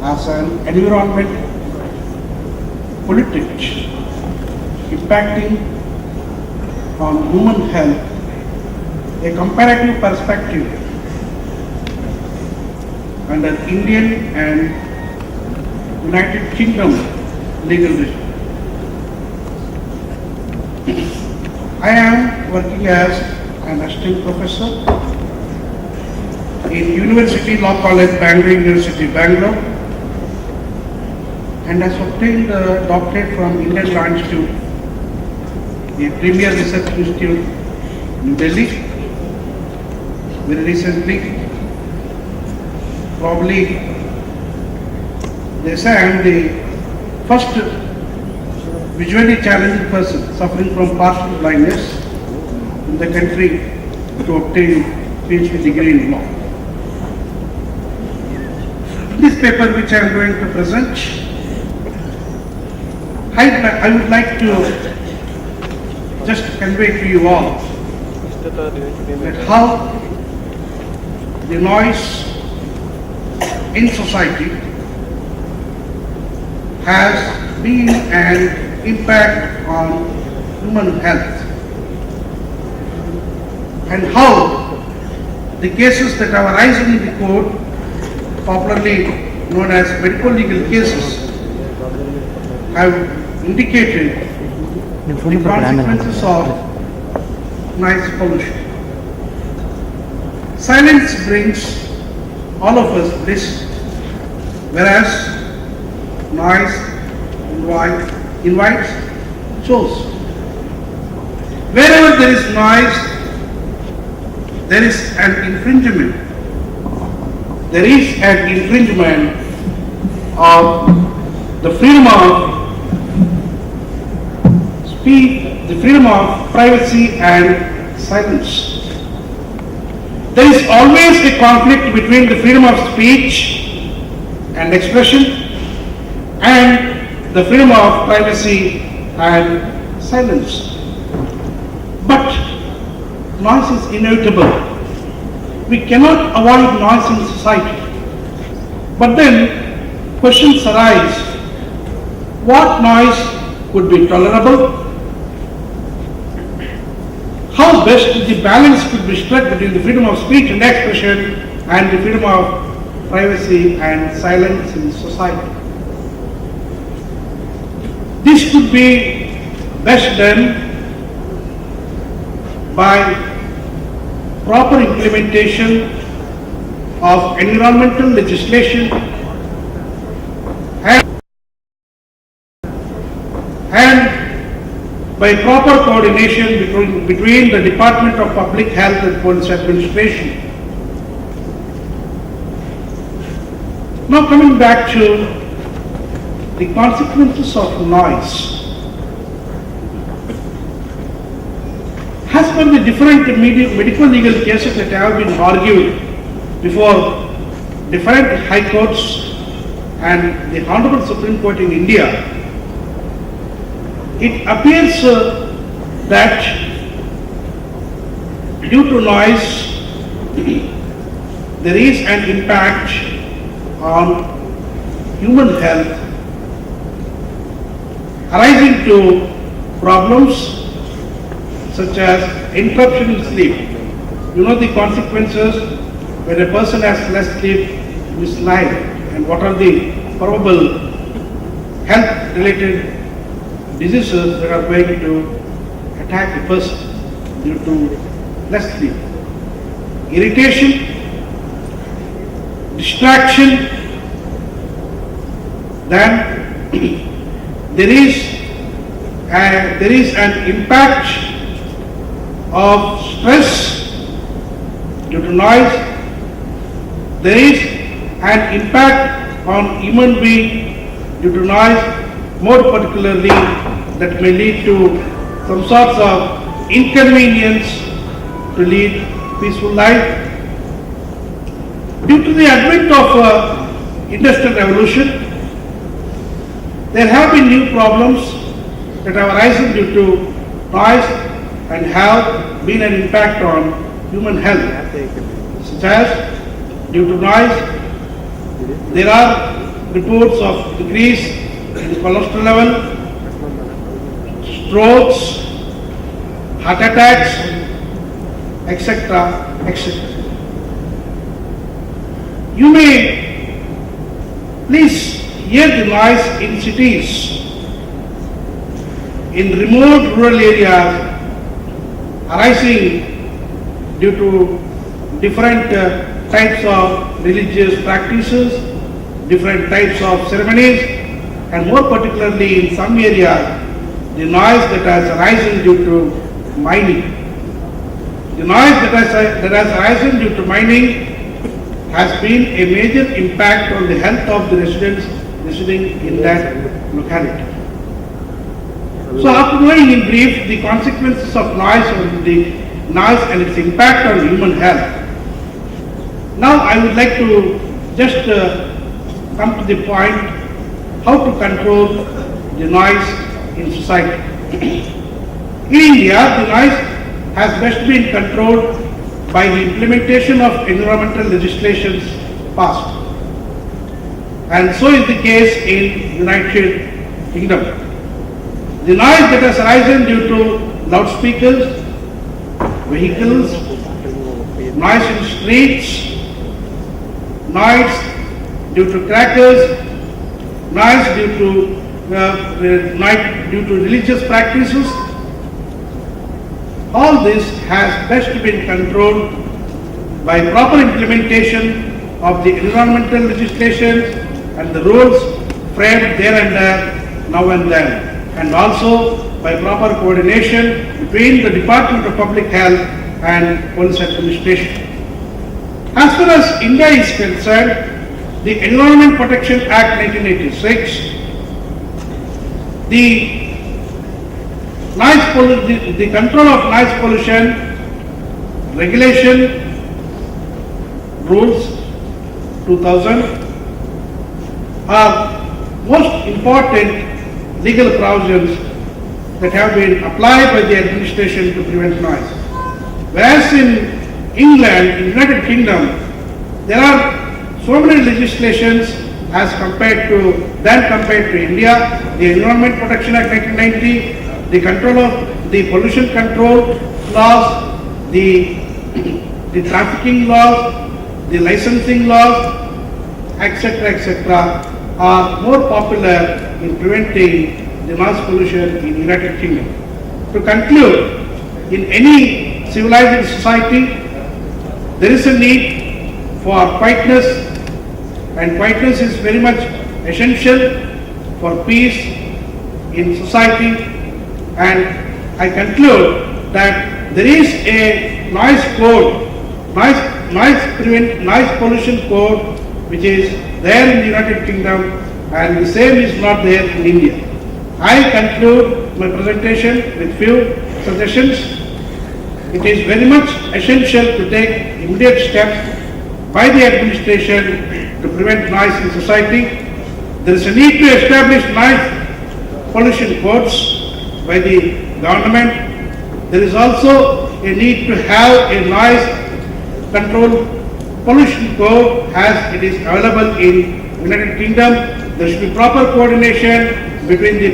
as an environment politics impacting on human health, a comparative perspective under Indian and United Kingdom legal regime. I am working as an assistant professor in University Law College, Bangalore University, Bangalore, and has obtained a doctorate from Indian Law Institute, a premier research institute in Delhi. Very recently, probably they say I am the first visually challenged person suffering from partial blindness in the country to obtain PhD degree in law. This paper which I am going to present, I would like to just convey to you all that how the noise in society has been an impact on human health, and how the cases that are arising in the court, popularly known as medical legal cases, have indicated the consequences of noise pollution. Silence brings all of us bliss, whereas noise invites chores. Wherever there is noise, there is an infringement. There is an infringement of the freedom of speech, the freedom of privacy and silence. There is always a conflict between the freedom of speech and expression and the freedom of privacy and silence. But noise is inevitable. We cannot avoid noise in society. But then questions arise. What noise could be tolerable? How best the balance could be struck between the freedom of speech and expression and the freedom of privacy and silence in society? This could be best done by proper implementation of environmental legislation and by proper coordination between the Department of Public Health and Police Administration. Now coming back to the consequences of noise. As per the different medical legal cases that have been argued before different high courts and the Honorable Supreme Court in India, it appears that due to noise, there is an impact on human health arising to problems such as interruption in sleep. You know the consequences when a person has less sleep in his life, and what are the probable health related diseases that are going to attack a person due to less sleep. Irritation, distraction, then there is an impact of stress due to noise. There is an impact on human being due to noise, more particularly that may lead to some sorts of inconvenience to lead peaceful life. Due to the advent of industrial revolution, there have been new problems that have arisen due to noise and have been an impact on human health, such as due to noise there are reports of increase in cholesterol level, strokes, heart attacks, etc., etc. You may please hear the noise in cities, in remote rural areas, arising due to different types of religious practices, different types of ceremonies, and more particularly in some areas, the noise that has arisen due to mining. The noise that has arisen due to mining has been a major impact on the health of the residents residing in that locality. So after knowing in brief the consequences of noise and its impact on human health, now I would like to just come to the point how to control the noise in society. In India, the noise has best been controlled by the implementation of environmental legislations passed. And so is the case in United Kingdom. The noise that has arisen due to loudspeakers, vehicles, noise in streets, noise due to crackers, noise due to religious practices, all this has best been controlled by proper implementation of the environmental legislations and the rules framed there and there, now and then, and also by proper coordination between the Department of Public Health and Police Administration. As far as India is concerned, the Environment Protection Act 1986, the control of noise pollution regulation rules 2000 are most important legal provisions that have been applied by the administration to prevent noise. Whereas in England, in United Kingdom, there are so many legislations as compared to India, the Environment Protection Act 1990, the control of the pollution control laws, the trafficking laws, the licensing laws, etc., are more popular in preventing the noise pollution in United Kingdom. To conclude, in any civilized society, there is a need for quietness, and quietness is very much essential for peace in society. And I conclude that there is a noise code, noise pollution code, which is there in the United Kingdom, and the same is not there in India. I conclude my presentation with few suggestions. It is very much essential to take immediate steps by the administration to prevent noise in society. There is a need to establish noise pollution codes by the government. There is also a need to have a noise control pollution code as it is available in United Kingdom. There should be proper coordination between the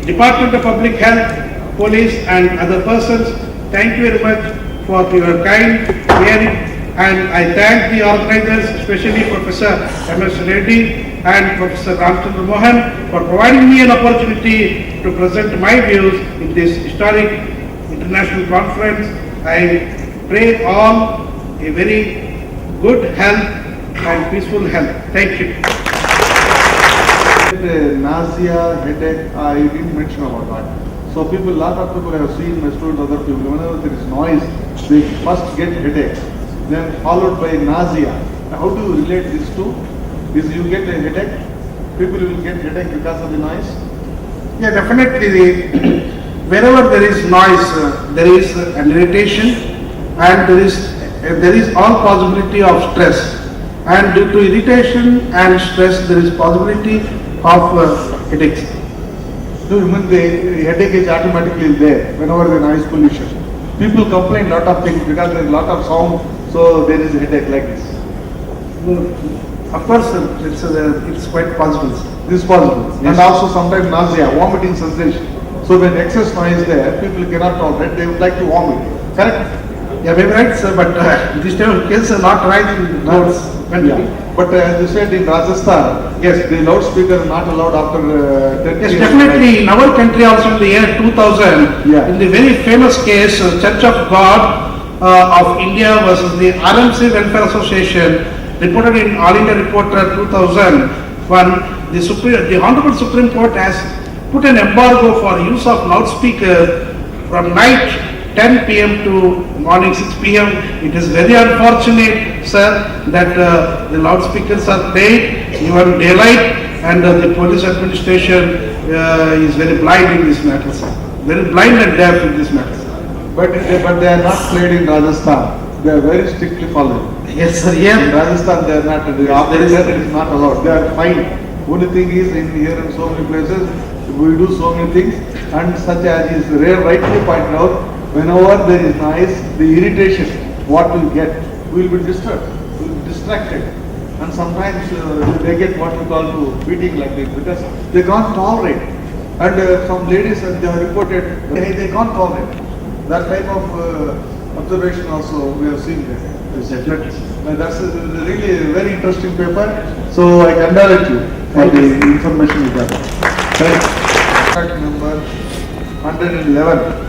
Department of Public Health, police and other persons. Thank you very much for your kind hearing, and I thank the organizers, especially Professor M.S. Reddy and Professor Ramchandra Mohan, for providing me an opportunity to present my views in this historic international conference. I pray all a very good health and peaceful health. Thank you. Nausea, headache, I didn't mention about that. So people, lot of people have seen my students, other people, whenever there is noise, they first get headache, then followed by nausea. Now, how do you relate these two? Is you get a headache, people will get headache because of the noise? Yeah, definitely. Wherever there is noise, there is an irritation, and there is all possibility of stress. And due to irritation and stress, there is possibility of headaches. So even the headache is automatically there whenever there is noise pollution. People complain lot of things because there is lot of sound, so there is a headache like this. Of course, it's quite possible, sir. This is possible. Yes. And also sometimes nausea, vomiting sensation. So when excess noise there, people cannot tolerate, they would like to vomit. Correct? Yeah, maybe right, sir, but this type of cases are not right in roads. Yeah. But as you said in Rajasthan, yes, the loudspeaker is not allowed after 10 Yes, p.m. definitely in our country also in the year 2000, Yeah. in the very famous case, Church of God of India versus the RMC Welfare Association, reported in All India Reporter 2001, the Honorable Supreme Court has put an embargo for use of loudspeaker from night 10 p.m. to morning 6 p.m. It is very unfortunate, sir, that the loudspeakers are played even daylight, and the police administration is very blind in this matter, sir. Very blind and deaf in this matter, sir. But they are not played in Rajasthan. They are very strictly followed. Yes, sir, In yeah. Rajasthan, they are not, after that it is not allowed. They are fine. Only thing is in here in so many places, we do so many things, and such as is rightly pointed out, whenever there is noise, the irritation, what we'll get, we will be disturbed, we will be distracted. And sometimes they get what we call to beating like this because they can't tolerate. And some ladies, they have reported, they can't tolerate. That type of observation also we have seen there. That's a really very interesting paper. So I congratulate you for the information you got. Fact number 111.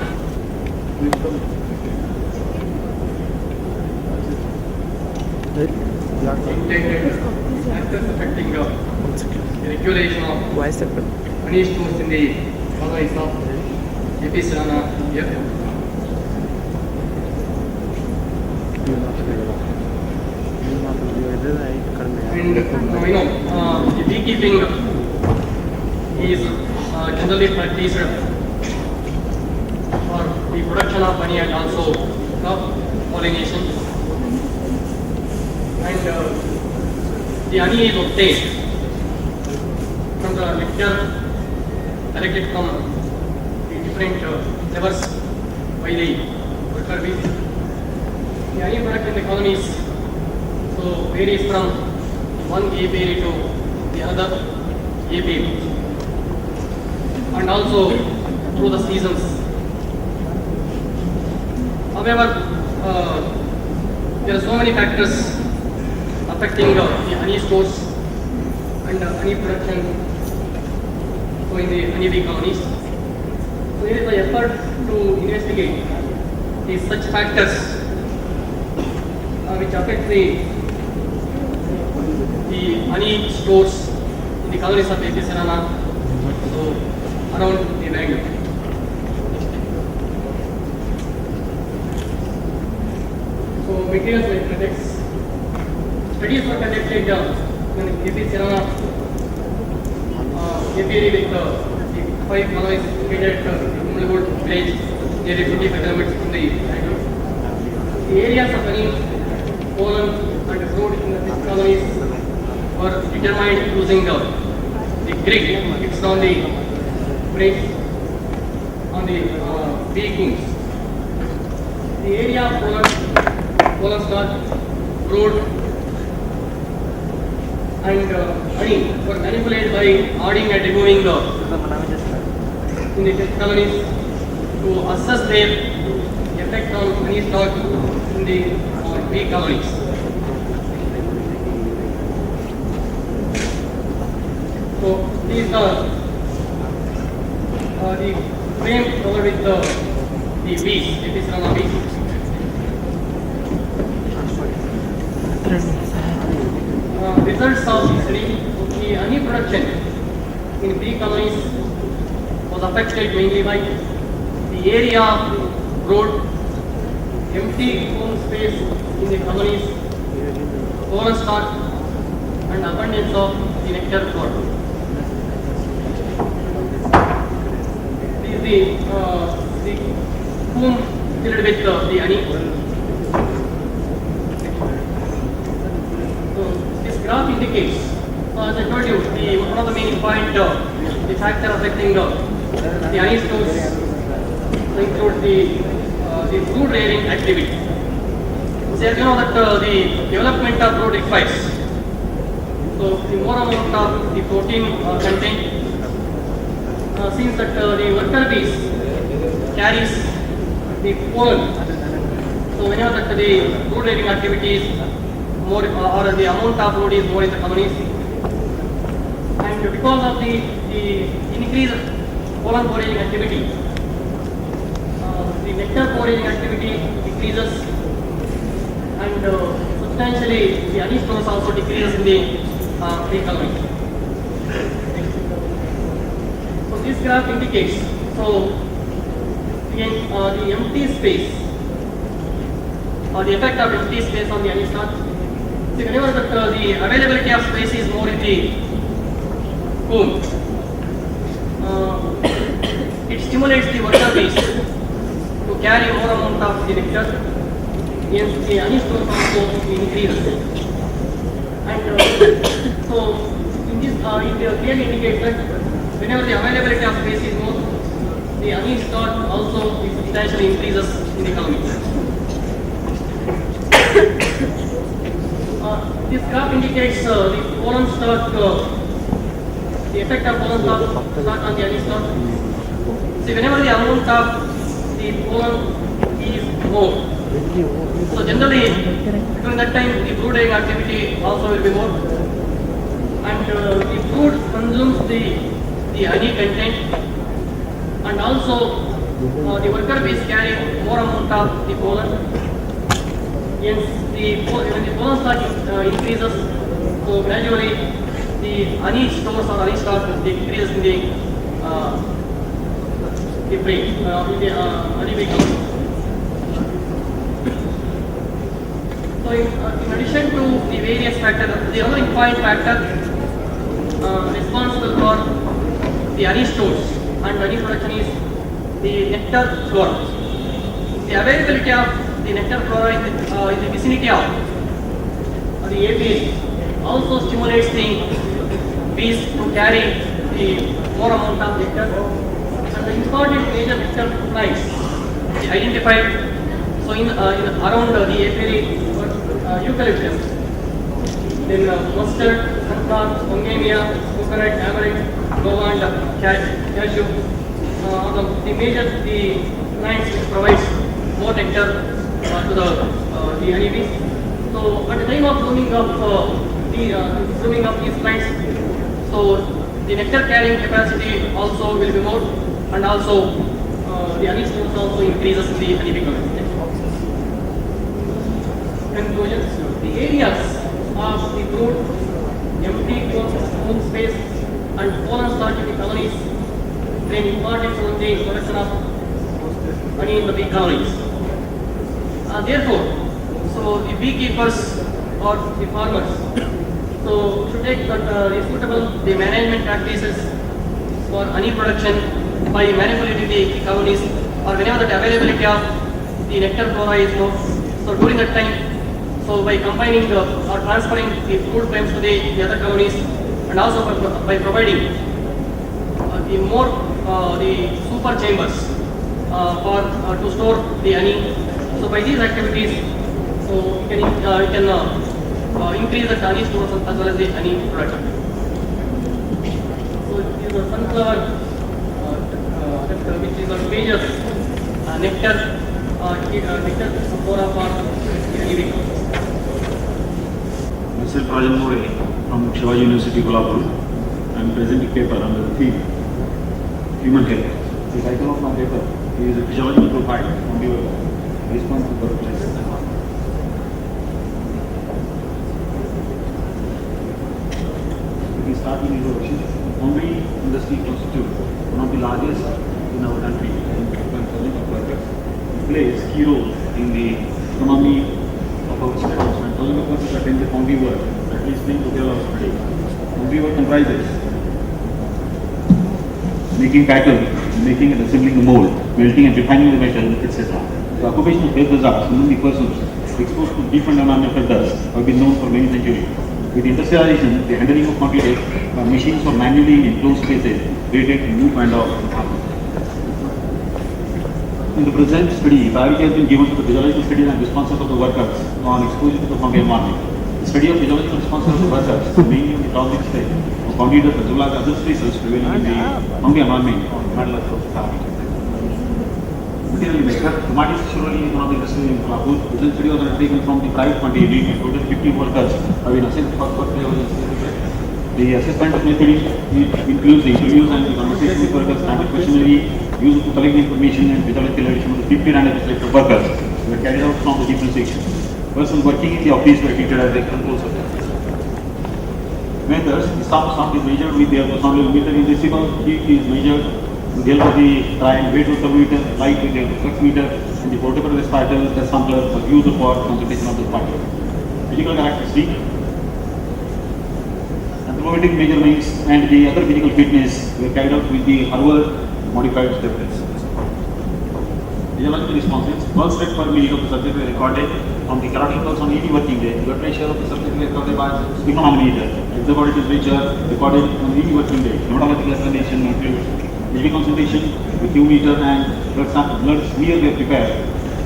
Intended factors affecting the regulation of money stores in the colonies of AP Sirana. Yeah. And the beekeeping is generally practiced for the production of honey and also pollination. And the honey is obtained from the nectar collected from the different flowers by the worker bees. The honey product in the colonies so varies from one apiary to the other apiary, and also through the seasons. However, there are so many factors affecting the honey stores and honey production so in the honey bee colonies. So there is an effort to investigate these such factors which affect the honey stores in the colonies of AP Sirana, so around the Bangalore. So materials like products. Studies were conducted in AP Sirana, apiary with the 5 colonies located at Kumalagood village, nearly 25 kilometers from the Bangalore. The areas of honey, pollen and fruit in the colonies were determined using the grid fixed on the bridge on the bee combs. The area of pollen stock, brood and honey were manipulated by adding and removing in the test colonies to assess their effect on honey stock in the bee colonies. So these are the frame covered with the bees, AP Sirana bees. Results of the study, the honey production in bee colonies was affected mainly by the area, road, empty comb space in the colonies, pollen stock, and abundance of the nectar flower. The comb filled with the honey. So this graph indicates, as I told you, one of the main point, the factor affecting the honey stores include the brood rearing activity. So as you know that the development of brood requires So the more amount of the protein content, since that the worker bees carries the pollen. So whenever that the brood rearing activities more or the amount of load is more in the colonies, and because of the increased pollen foraging activity, the nectar foraging activity decreases, and substantially the honey stores also decreases in the free colony. So this graph indicates, so again the empty space or the effect of empty space on the honey stock. See, whenever the availability of space is more in the comb, it stimulates the worker bees to carry more amount of the nectar. Hence, the honey stores also increases. And so, in this, it clearly indicates that whenever the availability of space is more, the honey stock also substantially increases in the colony. This graph indicates the pollen stock, the effect of pollen stock on the honey stock. See, whenever the amount of the pollen is more, so generally during that time the brood laying activity also will be more, and the brood consumes the honey content, and also the worker bees carry more amount of the pollen. Hence, when the pollen stock increases, so gradually the honey stores or honey stock decreases in the frame, in the honey bee colony. So in addition to the various factors, the other important factor responsible for the honey stores and honey production is the nectar flora. The availability of the nectar flora in the vicinity of the apiary also stimulates the bees to carry the more amount of nectar. And the important major nectar plants identified, so in around the apiary, eucalyptus, then mustard, sunflower, ongamia, coconut, amaranth, guava, and cashew. The major plants which provides more nectar to the honeybees. So at the time of blooming of these plants, so the nectar carrying capacity also will be more, and also the honey stores also increases in the honeybee colony. Conclusions: the areas of the brood, empty comb space, and pollen stock in the colonies play an important role in the production of honey in the bee colonies. Therefore, so the beekeepers or the farmers, so should take the suitable the management practices for honey production by manipulating the colonies, or whenever the availability of the nectar flora is more. So during that time, so by combining or transferring the food frames to the other colonies, and also by providing the more the super chambers for to store the honey. So by these activities, so you can increase the honey stores as well as the honey production. So these are sunflower, which is a major nectar flora for honeybee. Myself Rajan More from Shivaji University, Kolhapur. I am presenting paper under the theme Human Health. The title of my paper is Physiological Profile of your Response to Corruption. We start with introduction. Foundry industry constitutes one of the largest in our country in terms of workers. It plays key role in the economy of our state. And thousands of persons attend the foundry work, at least 3 to 12 hours per day. Foundry work comprises making pattern, making and assembling the mold, melting and refining the metal, etc. The occupational health hazards among the persons exposed to different environmental dust have been known for many centuries. With industrialization, the handling of quantities by machines or manually in enclosed spaces created a new kind of harm. In the present study, priority has been given to the physiological studies and responses of the workers on exposure to the foundry environment. The study of physiological responses of workers, mainly in the toxic state, of candidate as well as other stresses prevailing in the foundry environment, matter of fact. Material maker, Kumati surely is one of the industries in Kolhapur. This study was undertaken from the private funding, leading total 50 workers have been assessed for work level. The assessment method includes the interviews and the conversation with workers, standard questionnaire used to collect information and without evaluation of the 50 random selected workers were carried out from the different sections. Persons working in the office were treated as a control subjects. Methods, the sound is measured with the sound level meter in decibel, heat is measured with the help of the trial, weight of the meter, light with the flux meter, and the portable respirator test sampler was used for computation of the particle. Physical characteristic, anthropometric measurements and the other physical fitness were carried out with the Harvard modified step test. Physiological responses, pulse rate per minute of the subject were recorded on the carotid pulse on any working day. Blood pressure of the subject were recorded by sphygmomanometer. Exert body temperature recorded on any working day. Hematological examination includes daily concentration with meter and blood smear were prepared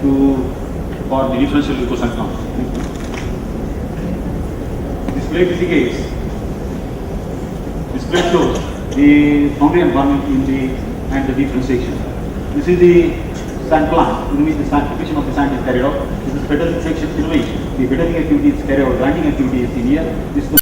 for the differential glucose count. Display indicates. Display shows the foundry environment and the differentiation. This is the sand plant in which the sanctification of the sand is carried out. This is fetal section in which the fettering activity is carried out, grinding activity is in here. This